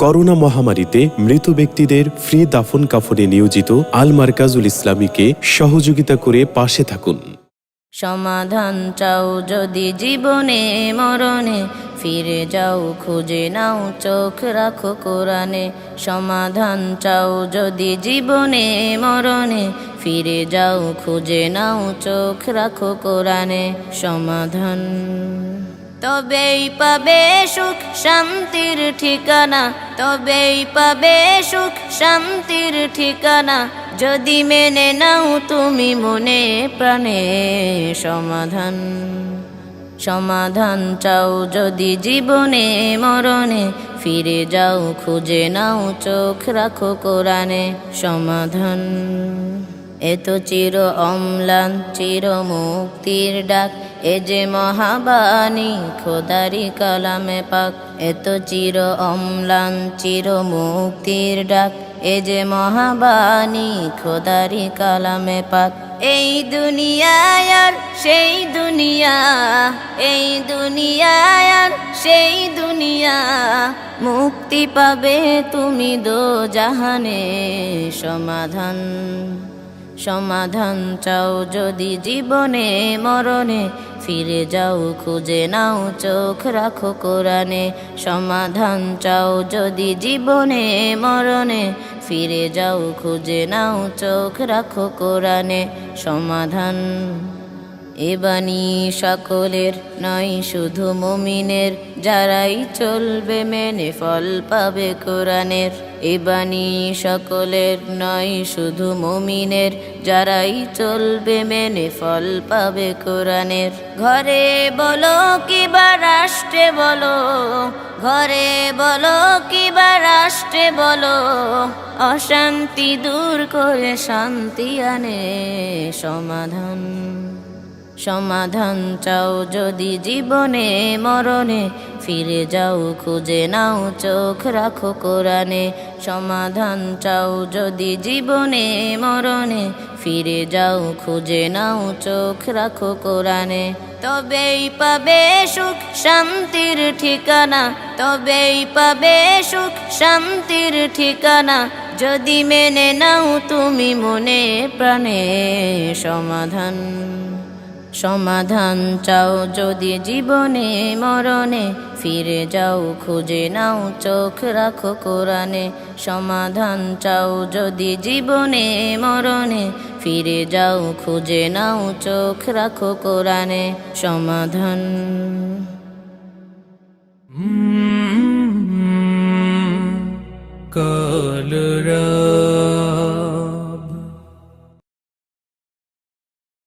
Corona মহামারীতে মৃত ব্যক্তিদের ফ্রি দাফন কাফনে নিয়োজিত আল মারকাজুল ইসলামীকে সহযোগিতা করে পাশে থাকুন। সমাধান চাও যদি জীবনে মরণে, ফিরে যাও খুঁজে নাও চোখ রাখো কোরআনে। সমাধান চাও যদি জীবনে মরণে, ফিরে যাও খুঁজে নাও চোখ রাখো কোরআনে। সমাধান তবেই পাবে সুখ শান্তির ঠিকানা, তবেই পাবে সুখ শান্তির ঠিকানা, যদি মেনে নাও তুমি মনে প্রাণে। সমাধান সমাধান চাও যদি জীবনে মরণে, ফিরে যাও খুঁজে নাও চোখ রাখো কোরআনে। সমাধান এত চির অম্লান চির মুক্তির ডাক, এ যে মহাবাণী খোদারি কালামে পাক। এত চির অম্লান চির মুক্তির ডাক, এ যে মহাবাণী খোদারি কালামে পাক। এই দুনিয়ায় আর সেই দুনিয়া, এই দুনিয়ায় আর সেই দুনিয়া, মুক্তি পাবে তুমি দোজাহানে। সমাধান সমাধান চাও যদি জীবনে মরণে, ফিরে যাও খুঁজে নাও চোখ রাখো কোরআনে। সমাধান চাও যদি জীবনে মরণে, ফিরে যাও খুঁজে নাও চোখ রাখো কোরআনে। সমাধান এ বাণী সকলের নয় শুধু মুমিনের, যারাই চলবে মেনে ফল পাবে কোরআনের। এ বাণী সকলের নয় শুধু মুমিনের, যারাই চলবে মেনে ফল পাবে কোরআনের। ঘরে বলো কিবা রাষ্ট্রে বলো, ঘরে বলো কিবা রাষ্ট্রে বলো, অশান্তি দূর করে শান্তি আনে। সমাধান সমাধান চাও যদি জীবনে মরণে, ফিরে যাও খুঁজে নাও চোখ রাখো কোরআনে। সমাধান চাও যদি জীবনে মরণে, ফিরে যাও খুঁজে নাও চোখ রাখো কোরআনে। তবেই পাবে সুখ শান্তির ঠিকানা, তবেই পাবে সুখ শান্তির ঠিকানা, যদি মেনে নাও তুমি মনে প্রাণে। সমাধান সমাধান চাও যদি জীবনে মরণে, ফিরে যাও খুঁজে নাও চোখ রাখো কোরআনে। সমাধান চাও যদি জীবনে মরণে, ফিরে যাও খুঁজে নাও চোখ রাখো কোরআনে। সমাধান কাল